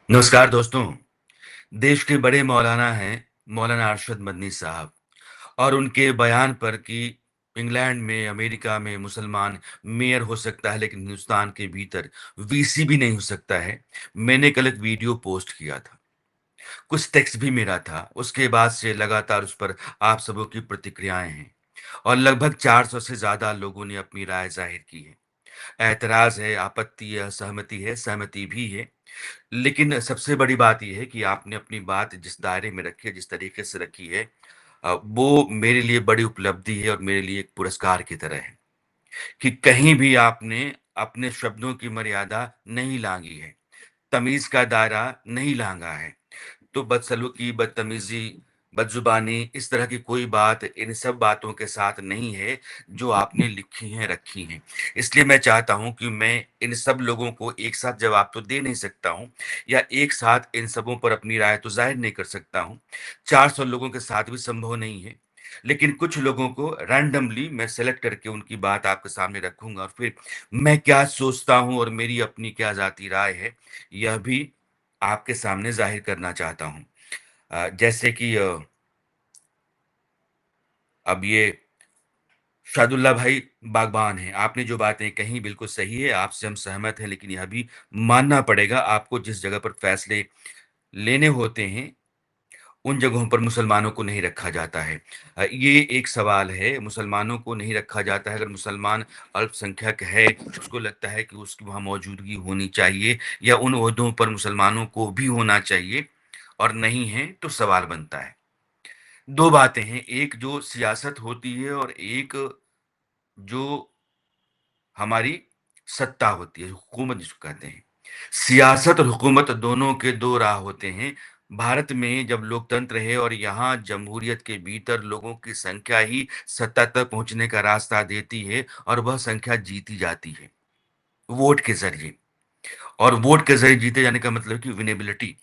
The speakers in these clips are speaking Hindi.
नमस्कार दोस्तों। देश के बड़े मौलाना हैं मौलाना अरशद मदनी साहब और उनके बयान पर कि इंग्लैंड में, अमेरिका में मुसलमान मेयर हो सकता है लेकिन हिंदुस्तान के भीतर वीसी भी नहीं हो सकता है। मैंने कल एक वीडियो पोस्ट किया था, कुछ टेक्स्ट भी मेरा था। उसके बाद से लगातार उस पर आप सबों की प्रतिक्रियाएँ हैं और लगभग 400 से ज़्यादा लोगों ने अपनी राय ज़ाहिर की है। ऐतराज़ है, आपत्ति है, असहमति है, सहमति भी है। लेकिन सबसे बड़ी बात ये है कि आपने अपनी बात जिस दायरे में रखी है, जिस तरीके से रखी है वो मेरे लिए बड़ी उपलब्धि है और मेरे लिए एक पुरस्कार की तरह है कि कहीं भी आपने अपने शब्दों की मर्यादा नहीं लाँघी है, तमीज़ का दायरा नहीं लाँघा है। तो बदसलूकी, बदतमीज़ी, बदज़ुबानी इस तरह की कोई बात इन सब बातों के साथ नहीं है जो आपने लिखी हैं, रखी हैं। इसलिए मैं चाहता हूँ कि मैं इन सब लोगों को एक साथ जवाब तो दे नहीं सकता हूँ या एक साथ इन सबों पर अपनी राय तो ज़ाहिर नहीं कर सकता हूँ। 400 लोगों के साथ भी संभव नहीं है। लेकिन कुछ लोगों को रैंडमली मैं सेलेक्ट करके उनकी बात आपके सामने रखूँगा और फिर मैं क्या सोचता हूँ और मेरी अपनी क्या ज़ाती राय है, यह भी आपके सामने ज़ाहिर करना चाहता हूँ। जैसे कि अब ये शादुल्ला भाई बागबान हैं, आपने जो बातें कही बिल्कुल सही है, आपसे हम सहमत हैं, लेकिन यह भी मानना पड़ेगा आपको जिस जगह पर फैसले लेने होते हैं, उन जगहों पर मुसलमानों को नहीं रखा जाता है। ये एक सवाल है, मुसलमानों को नहीं रखा जाता है, अगर मुसलमान अल्पसंख्यक है, उसको लगता है कि उसकी वहाँ मौजूदगी होनी चाहिए या उन ओहदों पर मुसलमानों को भी होना चाहिए और नहीं है, तो सवाल बनता है। 2 बातें हैं, एक जो सियासत होती है और एक जो हमारी सत्ता होती है, हुकूमत जिसको कहते हैं। सियासत और हुकूमत दोनों के 2 राह होते हैं। भारत में जब लोकतंत्र है और यहाँ जमहूरियत के भीतर लोगों की संख्या ही सत्ता तक पहुँचने का रास्ता देती है और वह संख्या जीती जाती है, वोट के ज़रिए। और वोट के ज़रिए जीते जाने का मतलब कि विनेबिलिटी।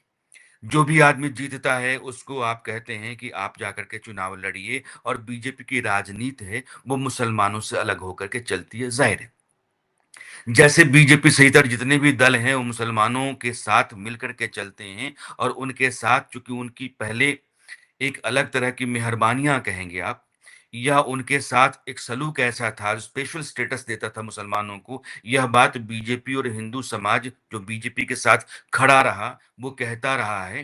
जो भी आदमी जीतता है उसको आप कहते हैं कि आप जाकर के चुनाव लड़िए और बीजेपी की राजनीति है वो मुसलमानों से अलग होकर के चलती है, ज़ाहिर है। जैसे बीजेपी सहित और जितने भी दल हैं वो मुसलमानों के साथ मिलकर के चलते हैं और उनके साथ चूँकि उनकी पहले एक अलग तरह की मेहरबानियाँ कहेंगे आप या उनके साथ एक सलूक ऐसा था, स्पेशल स्टेटस देता था मुसलमानों को, यह बात बीजेपी और हिंदू समाज जो बीजेपी के साथ खड़ा रहा, वो कहता रहा है।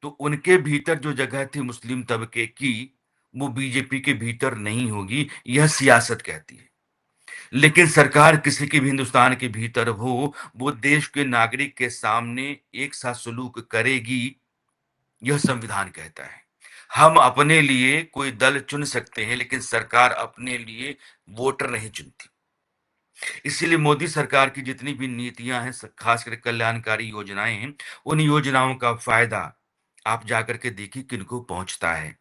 तो उनके भीतर जो जगह थी मुस्लिम तबके की, वो बीजेपी के भीतर नहीं होगी, यह सियासत कहती है। लेकिन सरकार किसी की भी हिंदुस्तान के भीतर हो, वो देश के नागरिक के सामने एक सा सलूक करेगी, यह संविधान कहता है। हम अपने लिए कोई दल चुन सकते हैं, लेकिन सरकार अपने लिए वोटर नहीं चुनती। इसीलिए मोदी सरकार की जितनी भी नीतियाँ हैं, स खास करके कल्याणकारी योजनाएँ हैं, उन योजनाओं का फ़ायदा आप जाकर के देखिए किनको पहुँचता है।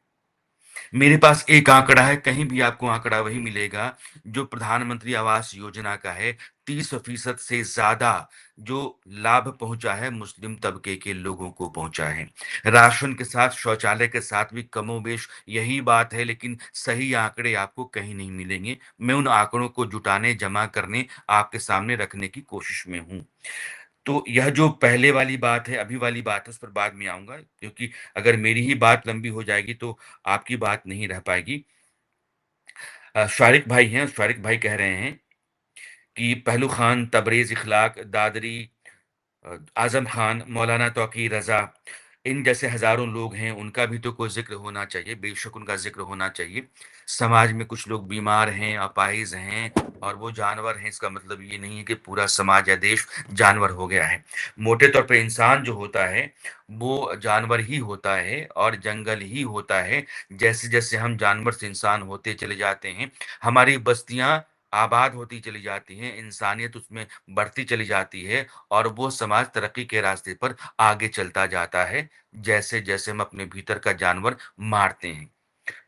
मेरे पास एक आंकड़ा है, कहीं भी आपको आंकड़ा वही मिलेगा, जो प्रधानमंत्री आवास योजना का है, 30% से ज़्यादा जो लाभ पहुँचा है, मुस्लिम तबके के लोगों को पहुँचा है। राशन के साथ, शौचालय के साथ भी कमोबेश यही बात है, लेकिन सही आंकड़े आपको कहीं नहीं मिलेंगे। मैं उन आंकड़ों को जुटाने, जमा करने, आपके सामने रखने की कोशिश में हूँ। तो यह जो पहले वाली बात है, अभी वाली बात है, उस पर बाद में आऊँगा, क्योंकि अगर मेरी ही बात लंबी हो जाएगी, तो आपकी बात नहीं रह पाएगी। शारिक भाई हैं, शारिक भाई कह रहे हैं कि पहलू खान, तबरेज़ इख़लाक़, दादरी आज़म खान, मौलाना तौक़ीर रज़ा, इन जैसे हज़ारों लोग हैं, उनका भी तो कोई ज़िक्र होना चाहिए, बेशक उनका ज़िक्र होना चाहिए। समाज में कुछ लोग बीमार हैं, अपाहिज हैं और वो जानवर हैं, इसका मतलब ये नहीं है कि पूरा समाज या देश जानवर हो गया है। मोटे तौर पे इंसान जो होता है, वो जानवर ही होता है और जंगल ही होता है। जैसे-जैसे हम जानवर से इंसान होते चले जाते हैं, हमारी बस्तियाँ आबाद होती चली जाती हैं, इंसानियत उसमें बढ़ती चली जाती है और वो समाज तरक्की के रास्ते पर आगे चलता जाता है, जैसे-जैसे हम अपने भीतर का जानवर मारते हैं।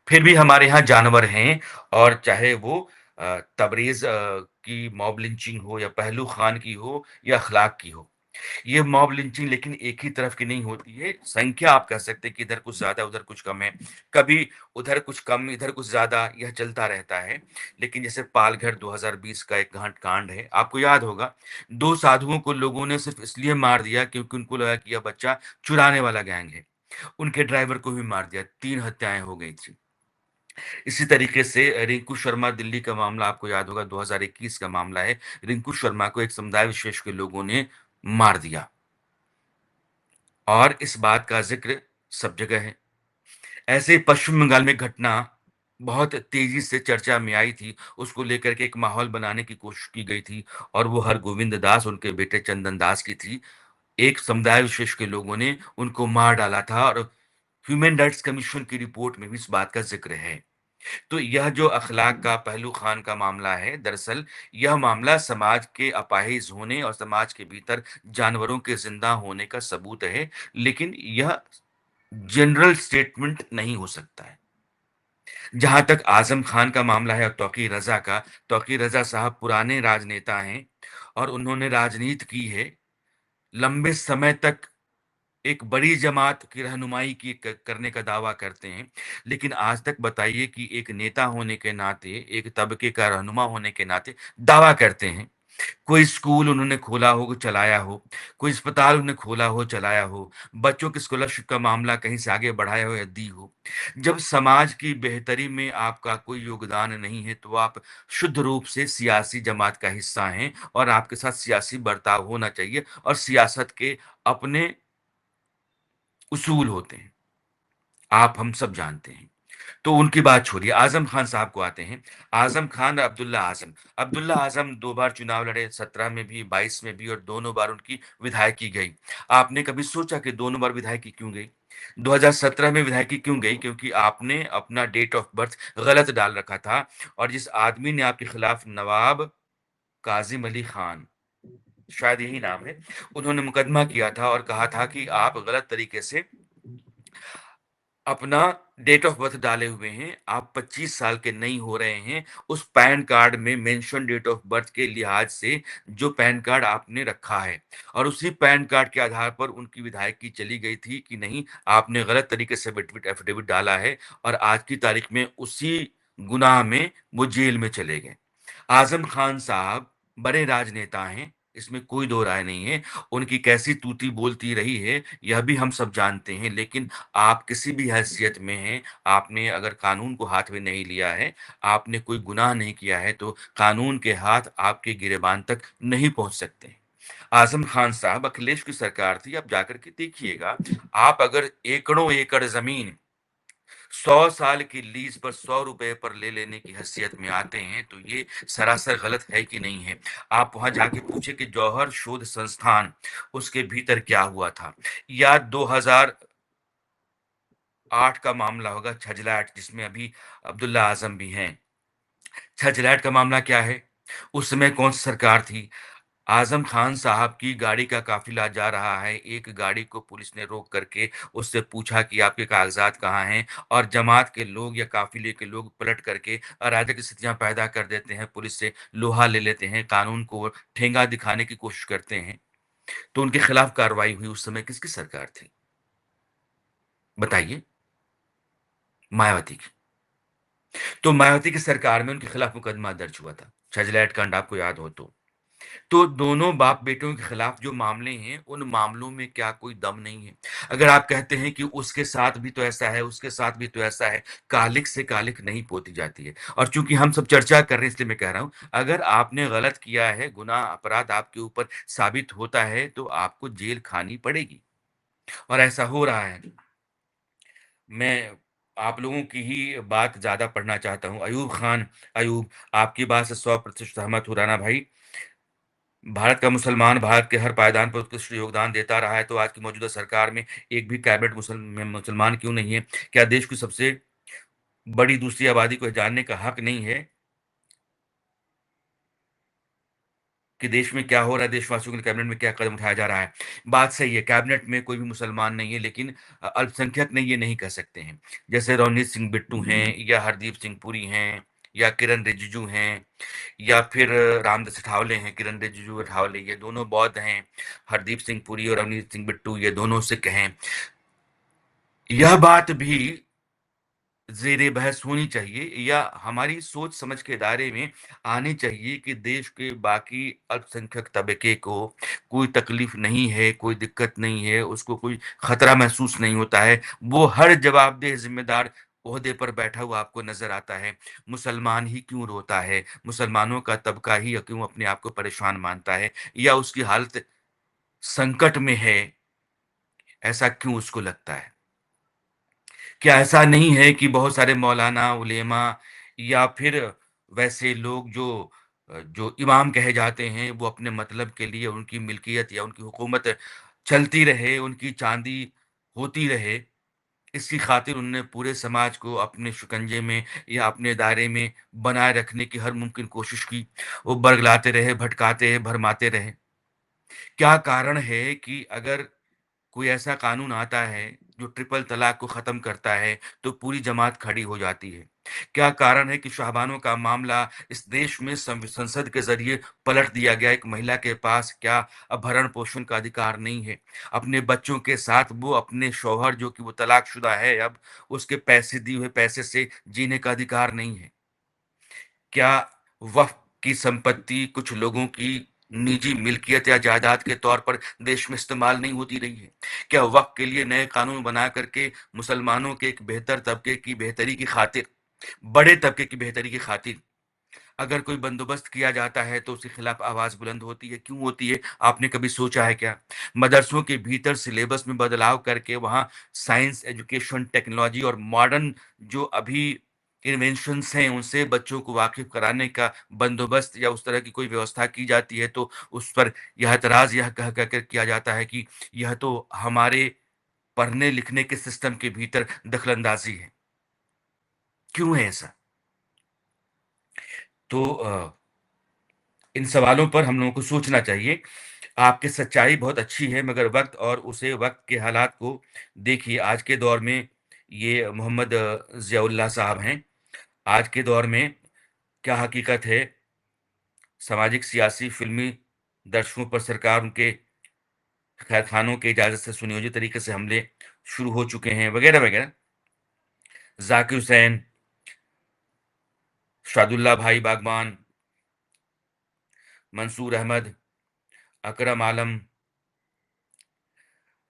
फिर भी हमारे यहाँ जानवर हैं और चाहे वो तबरेज़ की मॉब लिंचिंग हो या पहलू खान की हो या अखलाक की हो। ये मॉब लिंचिंग लेकिन एक ही तरफ की नहीं होती है। संख्या आप कह सकते हैं कि इधर कुछ ज़्यादा, उधर कुछ कम है। कभी उधर कुछ कम, इधर कुछ ज़्यादा, यह चलता रहता है। लेकिन जैसे पालघर 2020 का एक घाट कांड है, आपको याद होगा, 2 साधुओं को लोगों ने सिर्फ़ इसलिए मार दिया क्योंकि उनको लगा कि यह बच्चा चुराने वाला गैंग है। उनके ड्राइवर को भी मार दिया, 3 हत्याएँ हो गई थी। इसी तरीके से रिंकू शर्मा, दिल्ली का मामला आपको याद होगा, 2021 का मामला है। रिंकू शर्मा को एक समुदाय विशेष के लोगों ने मार दिया। और इस बात का ज़िक्र सब जगह है। ऐसे ही पश्चिम बंगाल में घटना बहुत तेज़ी से चर्चा में आई थी, उसको लेकर के एक माहौल बनाने की कोशिश की गई थी और वो हरगोविंद दास, उनके बेटे चंदन दास की थी। एक समुदाय विशेष के लोगों ने उनको मार डाला था और ह्यूमन राइट्स कमीशन की रिपोर्ट में भी इस बात का ज़िक्र है। तो यह जो अखलाक का पहलू खान का मामला है, दरअसल यह मामला समाज के अपाहिज होने और समाज के भीतर जानवरों के ज़िंदा होने का सबूत है, लेकिन यह जनरल स्टेटमेंट नहीं हो सकता है। जहाँ तक आज़म खान का मामला है और तौकीर रज़ा का, तौकीर रज़ा साहब पुराने राजनेता हैं और उन्होंने राजनीति की है। लंबे समय तक एक बड़ी जमात की रहनुमाई की क करने का दावा करते हैं। लेकिन आज तक बताइए कि एक नेता होने के नाते, एक तबके का रहनुमा होने के नाते दावा करते हैं। कोई स्कूल उन्होंने खोला हो, चलाया हो, कोई अस्पताल उन्होंने खोला हो, चलाया हो, बच्चों की स्कॉलरशिप का मामला कहीं से आगे बढ़ाया हो या दी हो। जब समाज की बेहतरी में आपका कोई योगदान नहीं है, तो आप शुद्ध रूप से सियासी जमात का हिस्सा हैं और आपके साथ सियासी बर्ताव होना चाहिए और सियासत के अपने उसूल होते हैं। आप हम सब जानते हैं। तो उनकी बात छोड़िए, आज़म खान साहब को आते हैं। आज़म खान, अब्दुल्ला आज़म। अब्दुल्ला आज़म 2 बार चुनाव लड़े, 17 में भी, 22 में भी और दोनों बार उनकी विधायकी गई। आपने कभी सोचा कि दोनों बार विधायकी क्यों गई? 2017 में विधायकी क्यों गई? क्योंकि आपने अपना डेट ऑफ बर्थ गलत डाल रखा था और जिस आदमी ने आपके खिलाफ, नवाब काज़िम अली खान, शायद यही नाम है, उन्होंने मुकदमा किया था और कहा था कि आप गलत तरीके से अपना डेट ऑफ बर्थ डाले हुए हैं, आप 25 साल के नहीं हो रहे हैं, उस पैन कार्ड में मेंशन डेट ऑफ बर्थ के लिहाज से जो पैन कार्ड आपने रखा है और उसी पैन कार्ड के आधार पर उनकी विधायकी चली गई थी कि नहीं, आपने गलत तरीके से एफिडेविट डाला है और आज की तारीख में उसी गुनाह में वो जेल में चले गए। आज़म खान साहब बड़े राजनेता हैं, इसमें कोई दो राय नहीं है। उनकी कैसी तूती बोलती रही है, यह भी हम सब जानते हैं, लेकिन आप किसी भी हैसियत में हैं, आपने अगर कानून को हाथ में नहीं लिया है, आपने कोई गुनाह नहीं किया है, तो कानून के हाथ आपके गिरेबान तक नहीं पहुँच सकते। आज़म खान साहब, अखिलेश की सरकार थी, आप जाकर के देखिएगा, आप अगर एकड़ों एकड़ ज़मीन 100 साल की लीज़ पर ₹100 पर ले लेने की हैसियत में आते हैं, तो ये सरासर गलत है कि नहीं है? आप वहाँ जाके पूछिए कि जौहर शोध संस्थान, उसके भीतर क्या हुआ था? या 2008 का मामला होगा छजलाट, जिसमें अभी अब्दुल्ला आज़म भी हैं। छजलाट का मामला क्या है? उस समय कौन-सी सरकार थी? आज़म खान साहब की गाड़ी का काफ़िला जा रहा है, एक गाड़ी को पुलिस ने रोक करके उससे पूछा कि आपके कागज़ात कहाँ हैं? और जमात के लोग या काफ़िले के लोग पलट करके अराजक स्थितियाँ पैदा कर देते हैं, पुलिस से लोहा ले लेते हैं, कानून को ठेंगा दिखाने की कोशिश करते हैं। तो उनके खिलाफ कार्रवाई हुई, उस समय किसकी सरकार थी? बताइए? मायावती की। तो मायावती की सरकार में उनके खिलाफ मुकदमा दर्ज हुआ था, छजलैट कांड आपको याद हो तो। तो दोनों बाप-बेटों के खिलाफ जो मामले हैं, उन मामलों में क्या कोई दम नहीं है? अगर आप कहते हैं कि उसके साथ भी तो ऐसा है, उसके साथ भी तो ऐसा है, कालिक से कालिक नहीं पोती जाती है। और चूँकि हम सब चर्चा कर रहे हैं इसलिए मैं कह रहा हूँ, अगर आपने गलत किया है, गुनाह अपराध आपके ऊपर साबित होता है, तो आपको जेल खानी पड़ेगी और ऐसा हो रहा है। मैं आप लोगों की ही बात ज़्यादा पढ़ना चाहता हूँ। अयूब खान, अयूब, आपकी बात से 100% सहमत हूँ राना भाई। भारत का मुसलमान भारत के हर पायदान पर उत्कृष्ट योगदान देता रहा है, तो आज की मौजूदा सरकार में एक भी कैबिनेट मुसलमान क्यों नहीं है? क्या देश की सबसे बड़ी दूसरी आबादी को जानने का हक नहीं है कि देश में क्या हो रहा है, देशवासियों के लिए कैबिनेट में क्या कदम उठाया जा रहा है? बात सही है, कैबिनेट में कोई भी मुसलमान नहीं है, लेकिन अल्पसंख्यक नहीं, ये नहीं कह सकते हैं। जैसे रवनीत सिंह बिट्टू हैं या हरदीप सिंह पुरी हैं या किरण रिजिजू हैं या फिर रामदास अठावले हैं। किरण रिजिजू, अठावले ये दोनों बौद्ध हैं। हरदीप सिंह पुरी और अवनीत सिंह बिट्टू ये दोनों सिख हैं। यह बात भी ज़ेरे बहस होनी चाहिए या हमारी सोच समझ के दायरे में आनी चाहिए कि देश के बाकी अल्पसंख्यक तबके को कोई तकलीफ नहीं है, कोई दिक्कत नहीं है, उसको कोई खतरा महसूस नहीं होता है। वो हर जवाबदेह ज़िम्मेदार ओहदे पर बैठा हुआ आपको नज़र आता है। मुसलमान ही क्यों रोता है? मुसलमानों का तबका ही क्यों अपने आप को परेशान मानता है या उसकी हालत संकट में है, ऐसा क्यों उसको लगता है? क्या ऐसा नहीं है कि बहुत सारे मौलाना, उलेमा या फिर वैसे लोग जो इमाम कहे जाते हैं, वो अपने मतलब के लिए उनकी मिल्कियत या उनकी हुकूमत चलती रहे, उनकी चाँदी होती रहे, इसकी खातिर उन्होंने पूरे समाज को अपने शिकंजे में या अपने दायरे में बनाए रखने की हर मुमकिन कोशिश की। वो बरगलाते रहे, भटकाते, भरमाते रहे। क्या कारण है कि अगर कोई ऐसा कानून आता है जो ट्रिपल तलाक को खत्म करता है तो पूरी जमात खड़ी हो जाती है। क्या कारण है कि शाहबानों का मामला इस देश में संसद के जरिए पलट दिया गया। एक महिला के पास क्या अब भरण पोषण का अधिकार नहीं है? अपने बच्चों के साथ वो अपने शौहर जो कि वो तलाकशुदा है अब, उसके पैसे दिए हुए पैसे से जीने का अधिकार नहीं है? क्या वक़्फ़ की संपत्ति कुछ लोगों की निजी मिल्कियत या जायदाद के तौर पर देश में इस्तेमाल नहीं होती रही है? क्या वक़्फ़ के लिए नए कानून बना कर के मुसलमानों के एक बेहतर तबके की बेहतरी की खातिर, बड़े तबके की बेहतरी की खातिर अगर कोई बंदोबस्त किया जाता है तो उसके खिलाफ आवाज़ बुलंद होती है, क्यों होती है? आपने कभी सोचा है क्या? मदरसों के भीतर सिलेबस में बदलाव करके वहाँ साइंस, एजुकेशन, टेक्नोलॉजी और मॉडर्न जो अभी इन्वेंशंस हैं, उनसे बच्चों को वाकिफ़ कराने का बंदोबस्त या उस तरह की कोई व्यवस्था की जाती है, तो उस पर यह एतराज़ यह कह कह कर किया जाता है कि यह तो हमारे पढ़ने-लिखने के सिस्टम के भीतर दखल-अंदाज़ी है। क्यों है ऐसा? तो इन सवालों पर हम लोगों को सोचना चाहिए। आपकी सच्चाई बहुत अच्छी है मगर वक़्त और उसे वक़्त के हालात को देखिए। आज के दौर में ये मोहम्मद ज़ियाउल्लाह साहब हैं। आज के दौर में क्या हकीकत है, सामाजिक, सियासी, फ़िल्मी दर्शकों पर सरकार उनके ख़ैरख़ानों की इजाज़त से सुनियोजित तरीके से हमले शुरू हो चुके हैं वग़ैरह-वग़ैरह। ज़ाकिर हुसैन, शादुल्लाह भाई बागवान, मंसूर अहमद, अकरम आलम,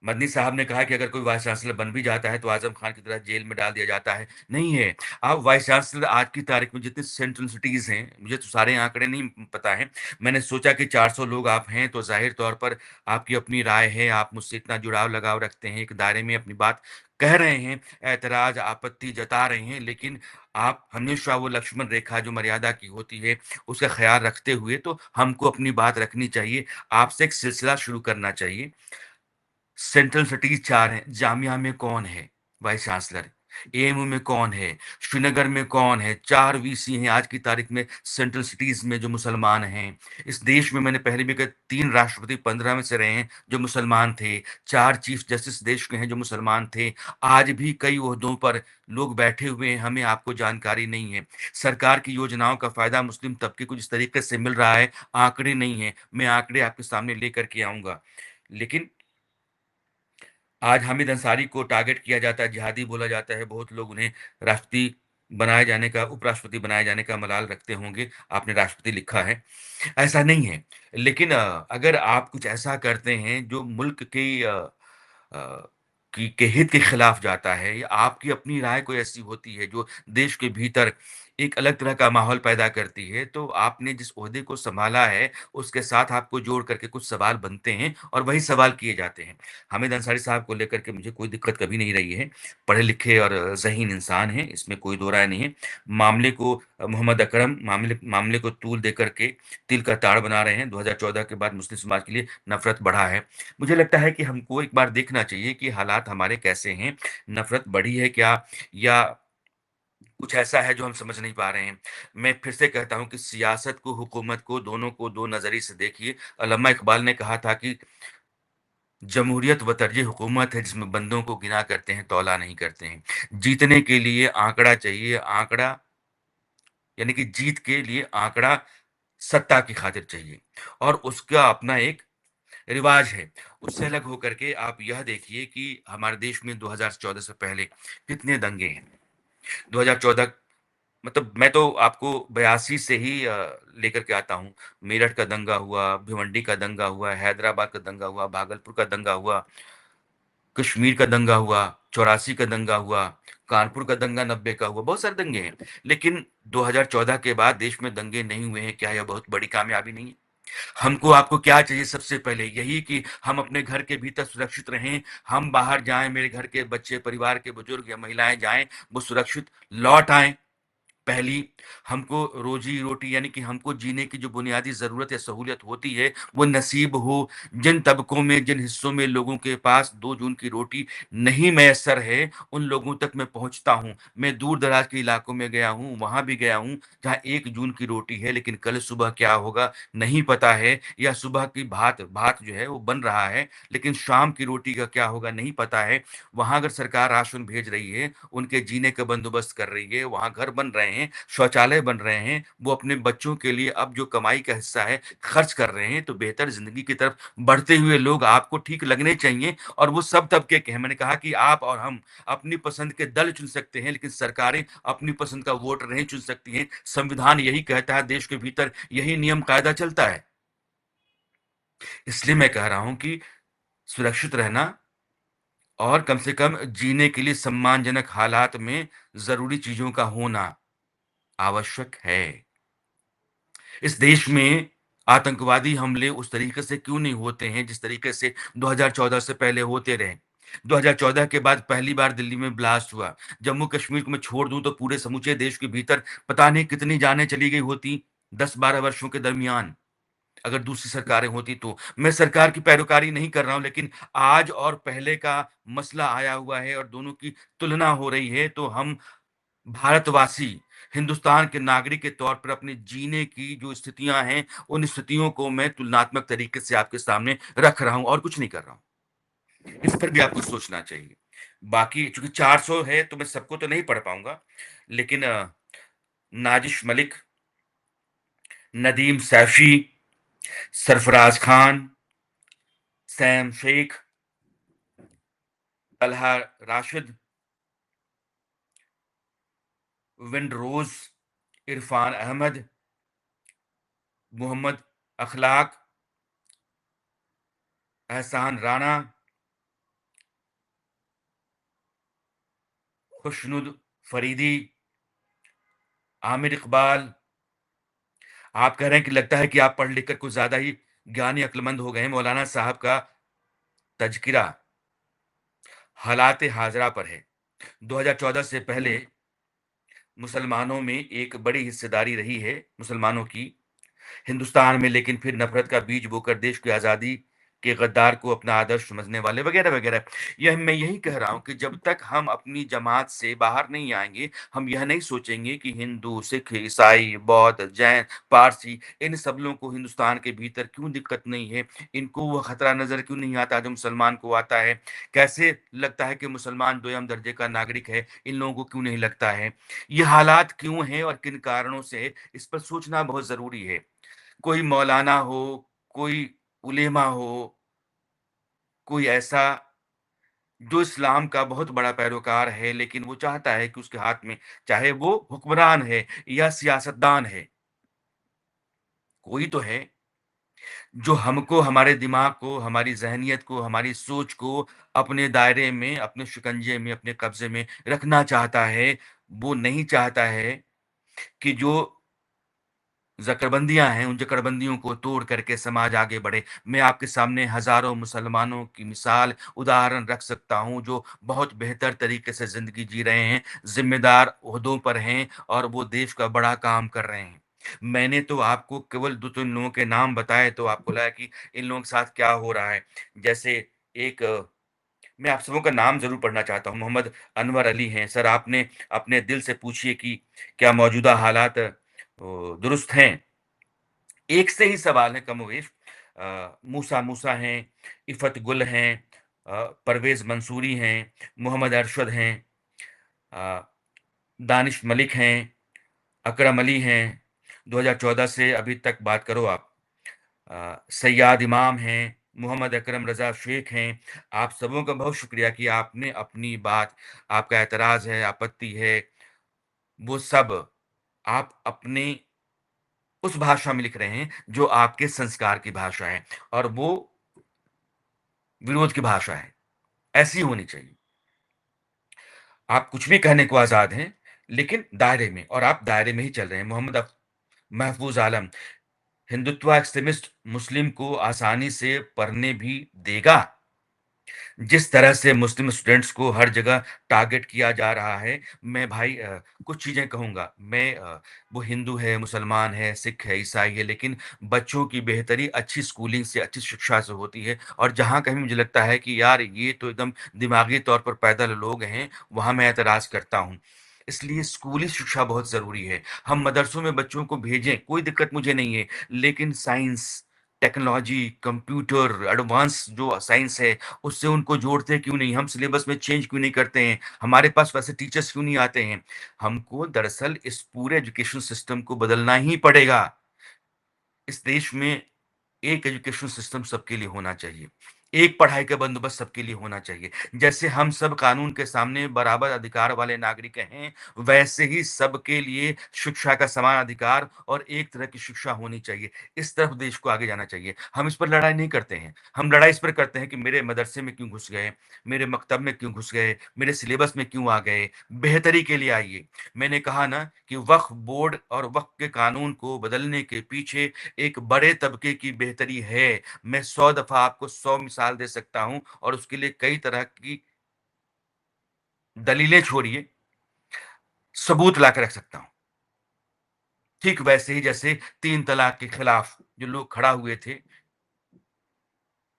मदनी साहब ने कहा कि अगर कोई वाइस चांसलर बन भी जाता है तो आज़म खान की तरह जेल में डाल दिया जाता है। नहीं है, आप वाइस चांसलर आज की तारीख में जितने सेंट्रल सिटीज़ हैं, मुझे तो सारे आंकड़े नहीं पता हैं। मैंने सोचा कि 400 लोग आप हैं तो ज़ाहिर तौर पर आपकी अपनी राय है, आप मुझसे इतना जुड़ाव लगाव रखते हैं, एक दायरे में अपनी बात कह रहे हैं, ऐतराज़, आपत्ति जता रहे हैं, लेकिन आप हमेशा वो लक्ष्मण रेखा जो मर्यादा की होती है, उसका ख़्याल रखते हुए तो हमको अपनी बात रखनी चाहिए। आपसे एक सिलसिला शुरू करना चाहिए। सेंट्रल सिटीज़ 4 हैं, जामिया में कौन है वाइस चांसलर? एएमयू में कौन है? श्रीनगर में कौन है? 4 वीसी हैं आज की तारीख में सेंट्रल सिटीज़ में जो मुसलमान हैं। इस देश में मैंने पहले भी कहा 3 राष्ट्रपति 15 में से रहे हैं जो मुसलमान थे, 4 चीफ जस्टिस देश के हैं जो मुसलमान थे। आज भी कई ओहदों पर लोग बैठे हुए हैं, हमें आपको जानकारी नहीं है। सरकार की योजनाओं का फ़ायदा मुस्लिम तबके को जिस तरीके से मिल रहा है, आंकड़े नहीं हैं। मैं आंकड़े आपके सामने लेकर के आऊँगा। लेकिन आज हामिद अंसारी को टारगेट किया जाता है, जिहादी बोला जाता है, बहुत लोग उन्हें राष्ट्रपति बनाए जाने का उपराष्ट्रपति बनाए जाने का मलाल रखते होंगे, आपने राष्ट्रपति लिखा है, ऐसा नहीं है। लेकिन अगर आप कुछ ऐसा करते हैं जो मुल्क की अ, की के हित के खिलाफ जाता है या आपकी अपनी राय कोई ऐसी होती है जो देश के भीतर एक अलग तरह का माहौल पैदा करती है, तो आपने जिस ओहदे को सँभाला है, उसके साथ आपको जोड़ करके कुछ सवाल बनते हैं और वही सवाल किए जाते हैं। हामिद अंसारी साहब को लेकर के मुझे कोई दिक्कत कभी नहीं रही है। पढ़े-लिखे और ज़हीन इंसान हैं, इसमें कोई दो राय नहीं है। मामले को मोहम्मद अकरम मामले मामले को तूल देकर के तिल का ताड़ बना रहे हैं। 2014 के बाद मुस्लिम समाज के लिए नफ़रत बढ़ा है। मुझे लगता है कि हमको एक बार देखना चाहिए कि हालात हमारे कैसे हैं, नफ़रत बढ़ी है क्या या कुछ ऐसा है जो हम समझ नहीं पा रहे हैं। मैं फिर से कहता हूँ कि सियासत को, हुकूमत को, दोनों को दो नज़रिए से देखिए। अल्लामा इक़बाल ने कहा था कि जमहूरियत व तर्ज़ हुकूमत है जिसमें बंदों को गिना करते हैं, तौला नहीं करते हैं। जीतने के लिए आँकड़ा चाहिए, आँकड़ा यानी कि जीत के लिए आंकड़ा सत्ता की खातिर चाहिए और उसका अपना एक रिवाज है। उससे अलग होकर के आप यह देखिए कि हमारे देश में 2014 से पहले कितने दंगे हैं। 2014 मतलब मैं तो आपको 82 से ही लेकर के आता हूँ। मेरठ का दंगा हुआ, भिवंडी का दंगा हुआ, हैदराबाद का दंगा हुआ, भागलपुर का दंगा हुआ, कश्मीर का दंगा हुआ, 84 का दंगा हुआ, कानपुर का दंगा 90 का हुआ, बहुत सारे दंगे हैं। लेकिन 2014 के बाद देश में दंगे नहीं हुए हैं, क्या यह बहुत बड़ी कामयाबी नहीं है? हमको आपको क्या चाहिए सबसे पहले? यही कि हम अपने घर के भीतर सुरक्षित रहें, हम बाहर जाएँ, मेरे घर के बच्चे, परिवार के बुजुर्ग या महिलाएँ जाएँ, वो सुरक्षित लौट आएँ। पहली, हमको रोज़ी-रोटी यानी कि हमको जीने की जो बुनियादी ज़रूरत या सहूलियत होती है, वो नसीब हो। जिन तबकों में, जिन हिस्सों में लोगों के पास 2 जून की रोटी नहीं मयस्सर है, उन लोगों तक मैं पहुँचता हूँ। मैं दूर-दराज़ के इलाकों में गया हूँ, वहाँ भी गया हूँ, जहाँ 1 जून की रोटी है, लेकिन कल सुबह क्या होगा, नहीं पता है या सुबह की भात भात जो है, वो बन रहा है, लेकिन शाम की रोटी का क्या होगा, नहीं पता है। वहाँ अगर सरकार राशन भेज रही है, उनके जीने का बंदोबस्त कर रही है, वहाँ घर बन रहे हैं, शौचालय बन रहे हैं, वो अपने बच्चों के लिए अब जो कमाई का हिस्सा है, खर्च कर रहे हैं, तो बेहतर ज़िंदगी की तरफ बढ़ते हुए लोग आपको ठीक लगने चाहिए और वो सब तबके के हैं। मैंने कहा कि आप और हम अपनी पसंद के दल चुन सकते हैं, लेकिन सरकारें अपनी पसंद का वोट नहीं चुन सकती हैं। संविधान यही कहता है, देश के भीतर यही नियम-कायदा चलता है। इसलिए मैं कह रहा हूँ कि सुरक्षित रहना और कम से कम जीने के लिए सम्मानजनक हालात में ज़रूरी चीज़ों का होना आवश्यक है। इस देश में आतंकवादी हमले उस तरीके से क्यों नहीं होते हैं, जिस तरीके से 2014 से पहले होते रहे। 2014 के बाद पहली बार दिल्ली में ब्लास्ट हुआ। जम्मू-कश्मीर को मैं छोड़ दूँ तो पूरे समूचे देश के भीतर पता नहीं कितनी जानें चली गई होती 10-12 वर्षों के दरमियान। अगर दूसरी सरकारें होती तो। मैं सरकार की पैरोकारी नहीं कर रहा हूँ, लेकिन आज और पहले का मसला आया हुआ है और दोनों की तुलना हो रही है, तो हम भारतवासी, हिंदुस्तान के नागरिक के तौर पर अपने जीने की जो स्थितियाँ हैं, उन स्थितियों को मैं तुलनात्मक तरीके से आपके सामने रख रहा हूँ और कुछ नहीं कर रहा हूँ। इस पर भी आपको सोचना चाहिए। बाकी चूँकि 400 है, तो मैं सबको तो नहीं पढ़ पाऊँगा, लेकिन नाजिश मलिक, नदीम सैफ़ी, सरफ़राज़ खान, सैम शेख, तलहा राशिद, विंडरोज़, इरफ़ान अहमद, मोहम्मद अख़लाक़, एहसान राना, खुशनुद फरीदी, आमिर इकबाल। आप कह रहे हैं कि लगता है कि आप पढ़ लिख कर कुछ ज़्यादा ही ज्ञानी अक्लमंद हो गए हैं। मौलाना साहब का तज़किरा हालात हाज़िरा पर है। 2014 से पहले मुसलमानों में एक बड़ी हिस्सेदारी रही है मुसलमानों की हिंदुस्तान में, लेकिन फिर नफ़रत का बीज बोकर देश की आज़ादी के गद्दार को अपना आदर्श समझने वाले वगैरह-वगैरह। यह मैं यही कह रहा हूँ कि जब तक हम अपनी जमात से बाहर नहीं आएँगे, हम यह नहीं सोचेंगे कि हिंदू, सिख, ईसाई, बौद्ध, जैन, पारसी इन सब लोगों को हिंदुस्तान के भीतर क्यों दिक्कत नहीं है? इनको वो खतरा नज़र क्यों नहीं आता जो मुसलमान को आता है? कैसे लगता है कि मुसलमान दोयम दर्जे का नागरिक है, इन लोगों को क्यों नहीं लगता है? ये हालात क्यों हैं और किन कारणों से है, इस पर सोचना बहुत ज़रूरी है। कोई मौलाना हो, कोई उलेमा हो, कोई ऐसा जो इस्लाम का बहुत बड़ा पैरोकार है, लेकिन वो चाहता है कि उसके हाथ में चाहे वो हुक्मरान है या सियासतदान है, कोई तो है जो हमको, हमारे दिमाग को, हमारी ज़हनियत को, हमारी सोच को अपने दायरे में, अपने शिकंजे में, अपने कब्ज़े में रखना चाहता है। वो नहीं चाहता है कि जो ज़करबंदियाँ हैं, उन जकड़बंदियों को तोड़ करके समाज आगे बढ़े। मैं आपके सामने हज़ारों मुसलमानों की मिसाल, उदाहरण रख सकता हूँ, जो बहुत बेहतर तरीके से ज़िंदगी जी रहे हैं, ज़िम्मेदार ओहदों पर हैं और वो देश का बड़ा काम कर रहे हैं। मैंने तो आपको केवल 2-3 लोगों के नाम बताए, तो आपको लगा कि इन लोगों के साथ क्या हो रहा है। जैसे एक मैं आप सबों का नाम ज़रूर पढ़ना चाहता हूँ, मोहम्मद अनवर अली हैं। सर, आपने अपने दिल से पूछिए कि क्या मौजूदा हालात दुरुस्त हैं? एक से ही सवाल है कमोवेश। मूसा मूसा हैं, इफ़त गुल हैं, परवेज़ मंसूरी हैं, मोहम्मद अरशद हैं, अ, दानिश मलिक हैं, अकरम अली हैं, 2014 से अभी तक बात करो आप, सैयद इमाम हैं, मोहम्मद अकरम रज़ा शेख हैं, आप सबों का बहुत शुक्रिया कि आपने अपनी बात, आपका एतराज़ है, आपत्ति है, वो सब आप अपने उस भाषा में लिख रहे हैं, जो आपके संस्कार की भाषा है और वो विरोध की भाषा है, ऐसी होनी चाहिए। आप कुछ भी कहने को आज़ाद हैं, लेकिन दायरे में, और आप दायरे में ही चल रहे हैं। मोहम्मद महफूज़ आलम, हिंदुत्व एक्सट्रीमिस्ट मुस्लिम को आसानी से पढ़ने भी देगा। जिस तरह से मुस्लिम स्टूडेंट्स को हर जगह टारगेट किया जा रहा है, मैं भाई कुछ चीज़ें कहूँगा। वो हिंदू है, मुसलमान है, सिख है, ईसाई है, लेकिन बच्चों की बेहतरी अच्छी स्कूलिंग से, अच्छी शिक्षा से होती है, और जहाँ कहीं मुझे लगता है कि यार ये तो एकदम दिमागी तौर पर पैदल लोग हैं, वहाँ मैं ऐतराज़ करता हूँ। इसलिए स्कूली शिक्षा बहुत ज़रूरी है। हम मदरसों में बच्चों को भेजें, कोई दिक्कत मुझे नहीं है, लेकिन साइंस, टेक्नोलॉजी, कंप्यूटर, एडवांस जो साइंस है, उससे उनको जोड़ते क्यों नहीं? हम सिलेबस में चेंज क्यों नहीं करते हैं? हमारे पास वैसे टीचर्स क्यों नहीं आते हैं? हमको दरअसल इस पूरे एजुकेशन सिस्टम को बदलना ही पड़ेगा। इस देश में एक एजुकेशन सिस्टम सबके लिए होना चाहिए। एक पढ़ाई का बंदोबस्त सबके लिए होना चाहिए। जैसे हम सब कानून के सामने बराबर अधिकार वाले नागरिक हैं, वैसे ही सबके लिए शिक्षा का समान अधिकार और एक तरह की शिक्षा होनी चाहिए। इस तरफ देश को आगे जाना चाहिए। हम इस पर लड़ाई नहीं करते हैं। हम लड़ाई इस पर करते हैं कि मेरे मदरसे में क्यों घुस गए? मेरे मकतब में क्यों घुस गए? मेरे सिलेबस में क्यों आ गए? बेहतरी के लिए आइए। मैंने कहा ना कि वक्फ बोर्ड और वक्फ के कानून को बदलने के पीछे एक बड़े तबके की बेहतरी है। मैं 100 दफ़ा आपको 100 मिसाल दे सकता हूँ और उसके लिए कई तरह की दलीलें छोड़िए, सबूत ला के रख सकता हूँ। ठीक वैसे ही जैसे 3 तलाक के खिलाफ जो लोग खड़ा हुए थे,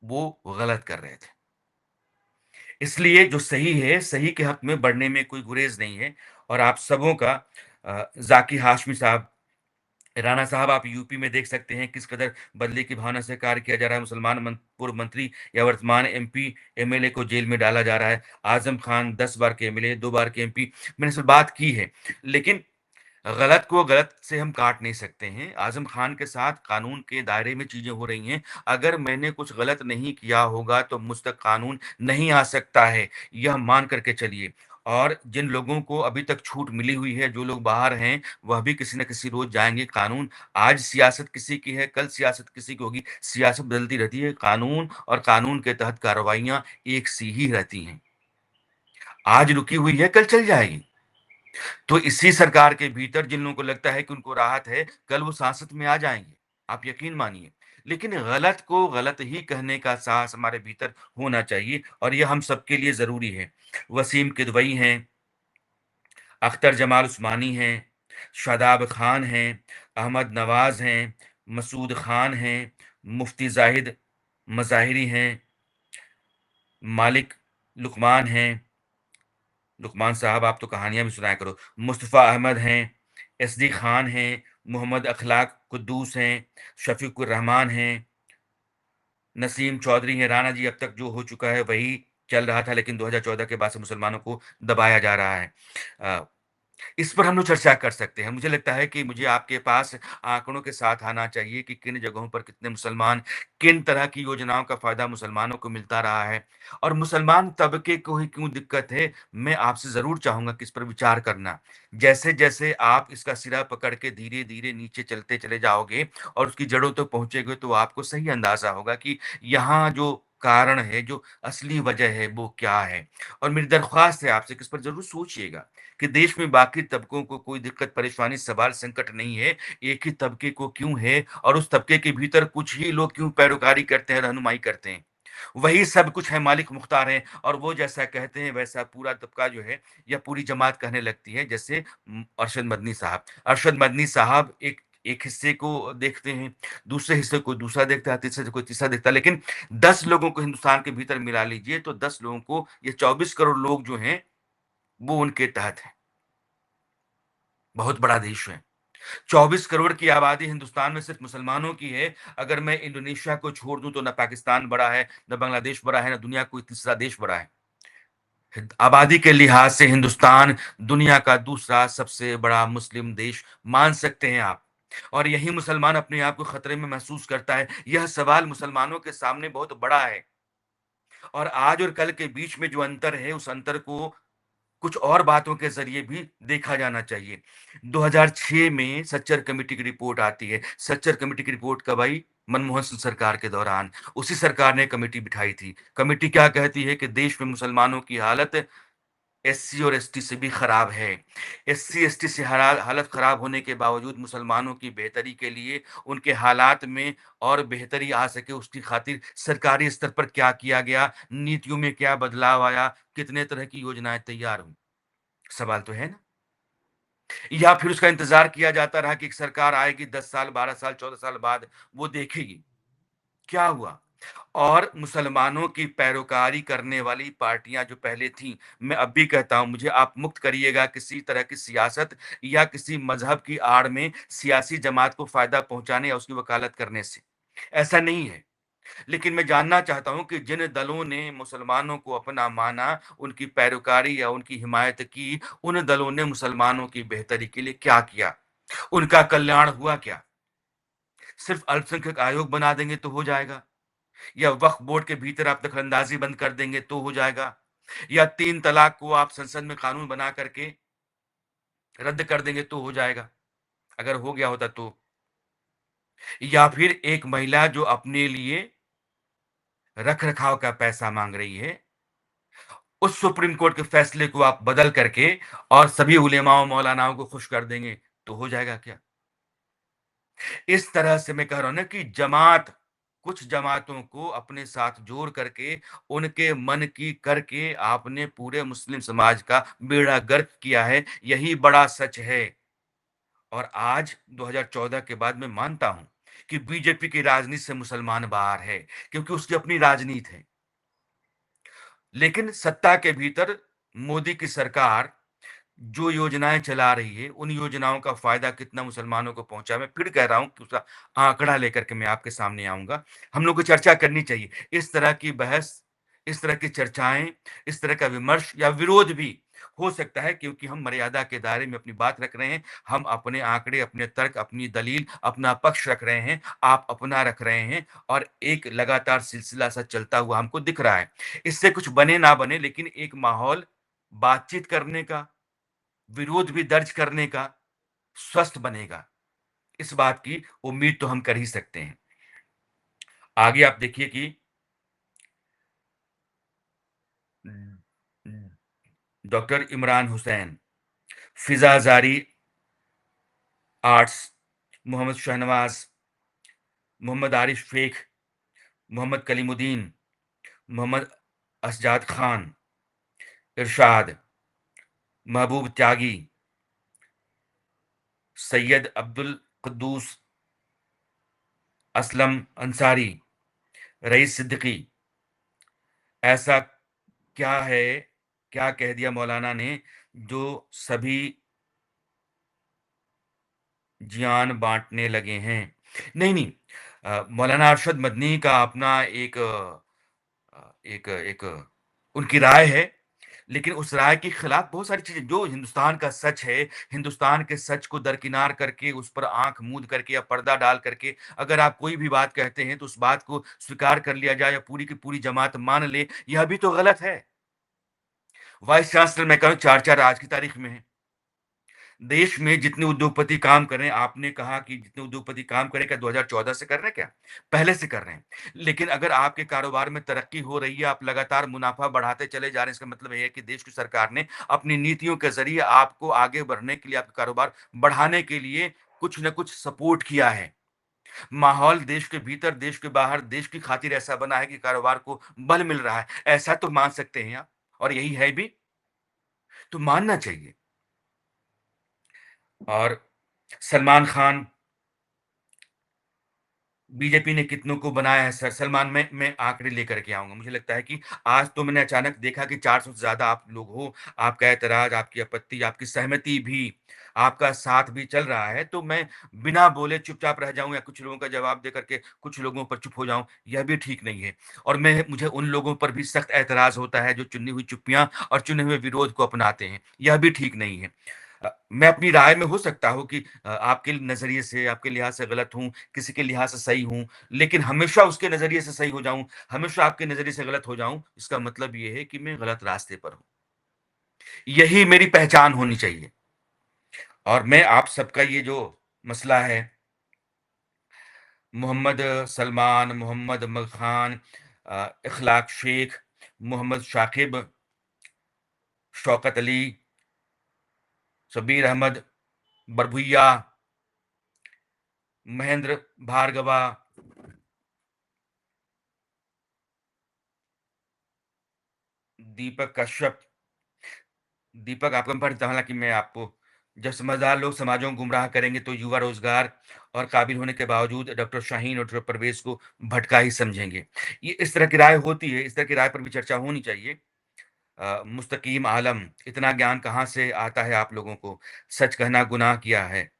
वो गलत कर रहे थे। इसलिए जो सही है, सही के हक में बढ़ने में कोई गुरेज़ नहीं है, और आप सबों का ज़ाकी हाशमी साहब, राणा साहब, आप यूपी में देख सकते हैं किस कदर बदले की भावना से कार्य किया जा रहा है। मुसलमान पूर्व मंत्री या वर्तमान एमपी, एमएलए को जेल में डाला जा रहा है। आजम खान 10 बार के एमएलए, 2 बार के एमपी, मैंने इस पर बात की है। लेकिन गलत को गलत से हम काट नहीं सकते हैं। आज़म खान के साथ कानून के दायरे में चीज़ें हो रही हैं। अगर मैंने कुछ गलत नहीं किया होगा तो मुझ तक कानून नहीं आ सकता है, यह मान कर के चलिए। और जिन लोगों को अभी तक छूट मिली हुई है, जो लोग बाहर हैं, वह भी किसी न किसी रोज़ जाएँगे। कानून, आज सियासत किसी की है, कल सियासत किसी की होगी। सियासत बदलती रहती है, कानून और कानून के तहत कार्रवाइयाँ एक सी ही रहती हैं। आज रुकी हुई है, कल चल जाएगी। तो इसी सरकार के भीतर जिन लोगों को लगता है कि उनको राहत है, कल वो सांसद में आ जाएँगे, आप यकीन मानिए। लेकिन गलत को गलत ही कहने का साहस हमारे भीतर होना चाहिए, और ये हम सबके लिए ज़रूरी है। वसीम किदवई हैं, अख्तर जमाल उस्मानी हैं, शादाब खान हैं, अहमद नवाज़ हैं, मसूद खान हैं, मुफ्ती ज़ाहिद मज़ाहिरी हैं, मालिक लुकमान हैं। लुकमान साहब, आप तो कहानियाँ भी सुनाया करो। मुस्तफ़ा अहमद हैं, एसडी खान हैं, मोहम्मद अखलाक कुद्दूस हैं, शफ़ीकुर रहमान हैं, नसीम चौधरी हैं। राणा जी, अब तक जो हो चुका है वही चल रहा था, लेकिन 2014 के बाद से मुसलमानों को दबाया जा रहा है। अ, इस पर हम लोग चर्चा कर सकते हैं। मुझे लगता है कि मुझे आपके पास आंकड़ों के साथ आना चाहिए कि किन जगहों पर कितने मुसलमान, किन तरह की योजनाओं का फ़ायदा मुसलमानों को मिलता रहा है, और मुसलमान तबके को ही क्यों दिक्कत है। मैं आपसे ज़रूर चाहूँगा कि इस पर विचार करना। जैसे-जैसे आप इसका सिरा पकड़ के धीरे-धीरे नीचे चलते चले जाओगे और उसकी जड़ों तक पहुँचेंगे, तो आपको सही अंदाज़ा होगा कि यहाँ जो कारण है, जो असली वजह है, वो क्या है। और मेरी दरख्वास्त है आपसे कि इस पर ज़रूर सोचिएगा कि देश में बाकी तबकों को कोई दिक्कत, परेशानी, सवाल, संकट नहीं है, एक ही तबके को क्यों है, और उस तबके के भीतर कुछ ही लोग क्यों पैरोकारी करते हैं, रहनुमाई करते हैं। वही सब कुछ है, मालिक मुख्तार हैं, और वो जैसा कहते हैं वैसा पूरा तबका जो है, या पूरी जमात कहने लगती है। जैसे अरशद मदनी साहब। अरशद मदनी साहब एक एक हिस्से को देखते हैं, दूसरे हिस्से को दूसरा देखता है, तीसरे से कोई तीसरा देखता है, लेकिन 10 लोगों को हिंदुस्तान के भीतर मिला लीजिए तो 10 लोगों को, ये 24 करोड़ लोग जो हैं, वो उनके तहत हैं। बहुत बड़ा देश है। 24 करोड़ की आबादी हिंदुस्तान में सिर्फ मुसलमानों की है। अगर मैं इंडोनेशिया को छोड़ दूँ तो ना पाकिस्तान बड़ा है, ना बांग्लादेश बड़ा है, ना दुनिया का कोई तीसरा देश बड़ा है। आबादी के लिहाज से हिंदुस्तान दुनिया का दूसरा सबसे बड़ा मुस्लिम देश मान सकते हैं आप। और यही मुसलमान अपने आप को खतरे में महसूस करता है। यह सवाल मुसलमानों के सामने बहुत बड़ा है और आज और कल के बीच में जो अंतर है, उस अंतर को कुछ और बातों के ज़रिए भी देखा जाना चाहिए। 2006 में सच्चर कमेटी की रिपोर्ट आती है। सच्चर कमेटी की रिपोर्ट कब आई? मनमोहन सिंह सरकार के दौरान। उसी सरकार ने कमेटी बिठाई थी। कमेटी क्या कहती है कि देश में मुसलमानों की हालत एससी और एसटी से भी खराब है। एससी, एसटी से हालत खराब होने के बावजूद मुसलमानों की बेहतरी के लिए, उनके हालात में और बेहतरी आ सके उसकी खातिर सरकारी स्तर पर क्या किया गया, नीतियों में क्या बदलाव आया, कितने तरह की योजनाएँ तैयार हुईं? सवाल तो है ना? या फिर उसका इंतज़ार किया जाता रहा कि एक सरकार आएगी 10 साल, 12 साल, 14 साल बाद वो देखेगी। क्या हुआ? और मुसलमानों की पैरोकारी करने वाली पार्टियाँ जो पहले थीं, मैं अब भी कहता हूँ मुझे आप मुक्त करिएगा किसी तरह की सियासत या किसी मज़हब की आड़ में सियासी जमात को फ़ायदा पहुँचाने या उसकी वकालत करने से। ऐसा नहीं है। लेकिन मैं जानना चाहता हूँ कि जिन दलों ने मुसलमानों को अपना माना, उनकी पैरोकारी या उनकी हिमायत की, उन दलों ने मुसलमानों की बेहतरी के लिए क्या किया? उनका कल्याण हुआ क्या? सिर्फ़ अल्पसंख्यक आयोग बना देंगे तो हो जाएगा? या वक्फ बोर्ड के भीतर आप दखलंदाजी बंद कर देंगे तो हो जाएगा? या 3 तलाक को आप संसद में कानून बना करके रद्द कर देंगे तो हो जाएगा? अगर हो गया होता तो? या फिर एक महिला जो अपने लिए रख-रखाव का पैसा माँग रही है, उस सुप्रीम कोर्ट के फैसले को आप बदल करके और सभी उलेमाओं, मौलानाओं को खुश कर देंगे, तो हो जाएगा क्या? इस तरह से मैं कह रहा हूँ ना कि कुछ जमातों को अपने साथ जोड़ करके, उनके मन की करके आपने पूरे मुस्लिम समाज का बेड़ा गर्क किया है, यही बड़ा सच है। और आज 2014 के बाद मैं मानता हूँ कि बीजेपी की राजनीति से मुसलमान बाहर है, क्योंकि उसकी अपनी राजनीति है। लेकिन सत्ता के भीतर मोदी की सरकार जो योजनाएँ चला रही है, उन योजनाओं का फ़ायदा कितना मुसलमानों को पहुँचा, मैं फिर कह रहा हूँ कि उसका आँकड़ा लेकर के मैं आपके सामने आऊँगा। हम लोग को चर्चा करनी चाहिए। इस तरह की बहस, इस तरह की चर्चाएँ, इस तरह का विमर्श या विरोध भी हो सकता है क्योंकि हम मर्यादा के दायरे में अपनी बात रख रहे हैं। हम अपने आँकड़े, अपने तर्क, अपनी दलील, अपना पक्ष रख रहे हैं, आप अपना रख रहे हैं और एक लगातार सिलसिला सा चलता हुआ हमको दिख रहा है। इससे कुछ बने ना बने लेकिन एक माहौल बातचीत करने का, विरोध भी दर्ज करने का स्वस्थ बनेगा। इस बात की उम्मीद तो हम कर ही सकते हैं। आगे आप देखिए कि डॉक्टर इमरान हुसैन, फिज़ा ज़ारी आर्ट्स, मोहम्मद शहनवाज़, मोहम्मद आरिफ शेख, मोहम्मद कलीमुद्दीन, मोहम्मद असजाद खान, इरशाद, महबूब त्यागी, सैयद अब्दुल कुद्दूस, असलम अंसारी, रईस सिद्दीकी, ऐसा क्या है, क्या कह दिया मौलाना ने जो सभी जियान बाँटने लगे हैं। नहीं, नहीं मौलाना अरशद मदनी का अपना एक उनकी राय है, लेकिन उस राय के खिलाफ बहुत सारी चीज़ें जो हिंदुस्तान का सच है, हिंदुस्तान के सच को दरकिनार करके, उस पर आँख मूंद करके या पर्दा डाल करके अगर आप कोई भी बात कहते हैं, तो उस बात को स्वीकार कर लिया जाए या पूरी की पूरी जमात मान ले, यह भी तो गलत है। वाइस चांसलर मैं कहूँ 4-4 आज की तारीख में हैं। देश में जितने उद्योगपति काम कर रहे हैं, आपने कहा कि जितने उद्योगपति काम कर रहे हैं, क्या 2014 से कर रहे हैं क्या? पहले से कर रहे हैं। लेकिन अगर आपके कारोबार में तरक्की हो रही है, आप लगातार मुनाफ़ा बढ़ाते चले जा रहे हैं, इसका मतलब ये है कि देश की सरकार ने अपनी नीतियों के ज़रिए आपको आगे बढ़ने के लिए, आपका कारोबार बढ़ाने के लिए कुछ न कुछ सपोर्ट किया है। माहौल देश के भीतर, देश के बाहर, देश की खातिर ऐसा बना है कि कारोबार को बल मिल रहा है। ऐसा तो मान सकते हैं आप और यही है भी, तो मानना चाहिए। और सलमान खान बीजेपी ने कितनों को बनाया है सर सलमान मैं आंकड़े लेकर के आऊँगा। मुझे लगता है कि आज तो मैंने अचानक देखा कि 400 से ज़्यादा आप लोग हो, आपका ऐतराज़, आपकी आपत्ति, आपकी सहमति भी, आपका साथ भी चल रहा है, तो मैं बिना बोले चुपचाप रह जाऊँ या कुछ लोगों का जवाब दे करके कुछ लोगों पर चुप हो जाऊँ, यह भी ठीक नहीं है। और मुझे उन लोगों पर भी सख्त ऐतराज़ होता है जो चुनी हुई चुप्पियाँ और चुने हुए विरोध को अपनाते हैं, यह भी ठीक नहीं है। मैं अपनी राय में हो सकता हूँ कि आपके नज़रिए से, आपके लिहाज़ से गलत हूँ, किसी के लिहाज़ से सही हूँ, लेकिन हमेशा उसके नज़रिए से सही हो जाऊँ, हमेशा आपके नज़रिए से गलत हो जाऊँ, इसका मतलब ये है कि मैं गलत रास्ते पर हूँ। यही मेरी पहचान होनी चाहिए और मैं आप सबका ये जो मसला है, मोहम्मद सलमान, मोहम्मद अमल खान, इखलाक शेख, मोहम्मद शाकिब, शौकत अली, शब्बीर अहमद, बरभुइया, महेंद्र भार्गवा, दीपक कश्यप दीपक आपका मैं पढ़ता हूँ, हालाँकि मैं आपको जब समझदार लोग समाजों को गुमराह करेंगे तो युवा रोज़गार और काबिल होने के बावजूद डॉक्टर शाहीन और डॉक्टर परवेज़ को भटका ही समझेंगे। ये इस तरह की राय होती है, इस तरह की राय पर भी चर्चा होनी चाहिए। मुस्तकीम आलम, इतना ज्ञान कहाँ से आता है आप लोगों को? सच कहना गुनाह किया है,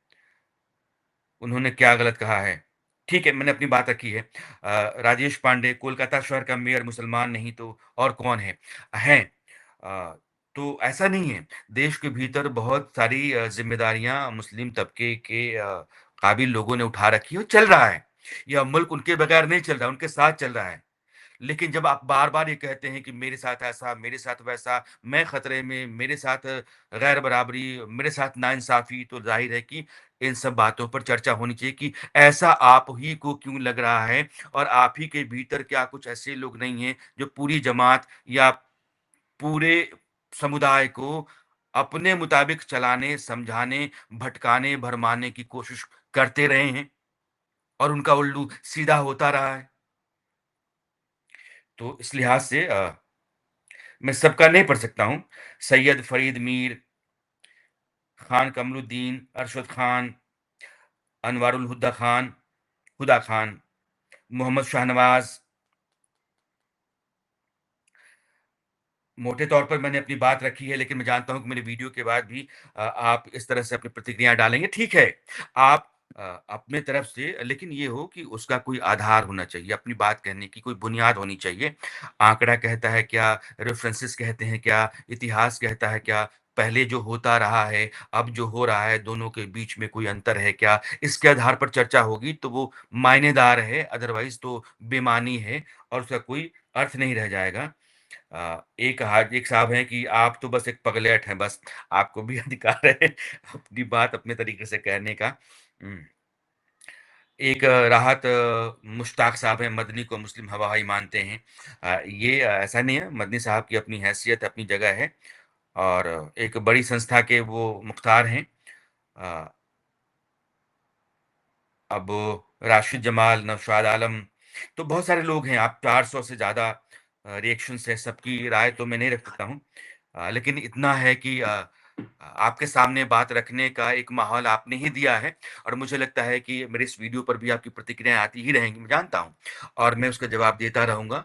उन्होंने क्या गलत कहा है? ठीक है, मैंने अपनी बात रखी है। राजेश पांडे, कोलकाता शहर का मेयर मुसलमान नहीं तो और कौन है? हैं। अ, तो ऐसा नहीं है, देश के भीतर बहुत सारी ज़िम्मेदारियाँ मुस्लिम तबके के काबिल लोगों ने उठा रखी है और चल रहा है। यह मुल्क उनके बगैर नहीं चल रहा, उनके साथ चल रहा है। लेकिन जब आप बार-बार ये कहते हैं कि मेरे साथ ऐसा, मेरे साथ वैसा, मैं खतरे में, मेरे साथ गैर बराबरी, मेरे साथ नाइंसाफ़ी, तो ज़ाहिर है कि इन सब बातों पर चर्चा होनी चाहिए कि ऐसा आप ही को क्यों लग रहा है और आप ही के भीतर क्या कुछ ऐसे लोग नहीं हैं, जो पूरी जमात या पूरे समुदाय को अपने मुताबिक चलाने, समझाने, भटकाने, भरमाने की कोशिश करते रहे हैं और उनका उल्लू सीधा होता रहा है। तो इस लिहाज से मैं सबका नहीं पढ़ सकता हूँ। सैयद फ़रीद मीर, खान कमरुद्दीन, अरशद खान, अनवारुल हुदा खान, मोहम्मद शाहनवाज़, मोटे तौर पर मैंने अपनी बात रखी है, लेकिन मैं जानता हूँ कि मेरे वीडियो के बाद भी आप इस तरह से अपनी प्रतिक्रिया डालेंगे, ठीक है। आप अपने तरफ से लेकिन ये हो कि उसका कोई आधार होना चाहिए, अपनी बात कहने की कोई बुनियाद होनी चाहिए। आंकड़ा कहता है क्या, रेफ़रेंसेस कहते हैं क्या, इतिहास कहता है क्या, पहले जो होता रहा है, अब जो हो रहा है, दोनों के बीच में कोई अंतर है क्या? इसके आधार पर चर्चा होगी तो वो मायनेदार है, अदरवाइज़ तो बेमानी है और उसका कोई अर्थ नहीं रह जाएगा। एक साहब हैं कि आप तो बस एक पगलेट हैं बस, आपको भी अधिकार है अपनी बात अपने तरीके से कहने का। हुँ, एक राहत मुश्ताक साहब हैं, मदनी को मुस्लिम हवाई मानते हैं। ये ऐसा नहीं है, मदनी साहब की अपनी हैसियत, अपनी जगह है और एक बड़ी संस्था के वो मुख्तार हैं। अ, अब राशिद जमाल, नौशाद आलम, तो बहुत सारे लोग हैं। आप 400 से ज़्यादा रिएक्शंस हैं, सबकी राय तो मैं नहीं रख सकता हूँ। लेकिन इतना है कि आपके सामने बात रखने का एक माहौल आपने ही दिया है और मुझे लगता है कि मेरे इस वीडियो पर भी आपकी प्रतिक्रियाएँ आती ही रहेंगी, मैं जानता हूँ और मैं उसका जवाब देता रहूँगा।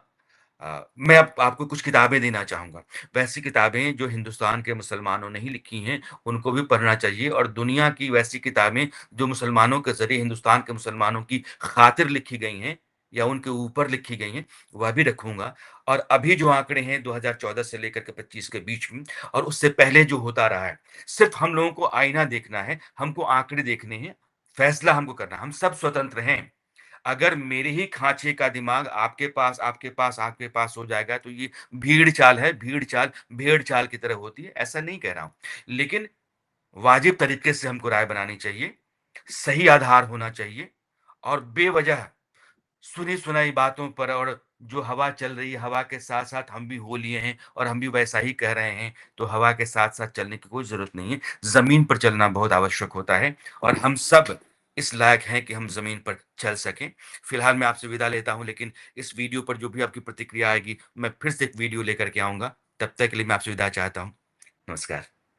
मैं अब आपको कुछ किताबें देना चाहूँगा। वैसी किताबें जो हिंदुस्तान के मुसलमानों ने ही लिखी हैं, उनको भी पढ़ना चाहिए और दुनिया की वैसी किताबें जो मुसलमानों के ज़रिए हिंदुस्तान के मुसलमानों की खातिर लिखी गई हैं या उनके ऊपर लिखी गई हैं, वह भी रखूँगा। और अभी जो आंकड़े हैं 2014 से लेकर के 25 के बीच में और उससे पहले जो होता रहा है, सिर्फ़ हम लोगों को आईना देखना है, हमको आंकड़े देखने हैं, फैसला हमको करना है। हम सब स्वतंत्र हैं। अगर मेरे ही खाँचे का दिमाग आपके पास हो जाएगा तो ये भीड़ चाल है, भीड़ चाल, भेड़ चाल की तरह होती है, ऐसा नहीं कह रहा हूँ। लेकिन वाजिब तरीके से हमको राय बनानी चाहिए, सही आधार होना चाहिए और बेवजह सुनी-सुनाई बातों पर और जो हवा चल रही है, हवा के साथ-साथ हम भी हो लिए हैं और हम भी वैसा ही कह रहे हैं, तो हवा के साथ-साथ चलने की कोई ज़रूरत नहीं है। ज़मीन पर चलना बहुत आवश्यक होता है और हम सब इस लायक हैं कि हम ज़मीन पर चल सकें। फिलहाल मैं आपसे विदा लेता हूँ, लेकिन इस वीडियो पर जो भी आपकी प्रतिक्रिया आएगी, मैं फिर से एक वीडियो लेकर के आऊँगा। तब तक के लिए मैं आपसे विदा चाहता हूँ। नमस्कार।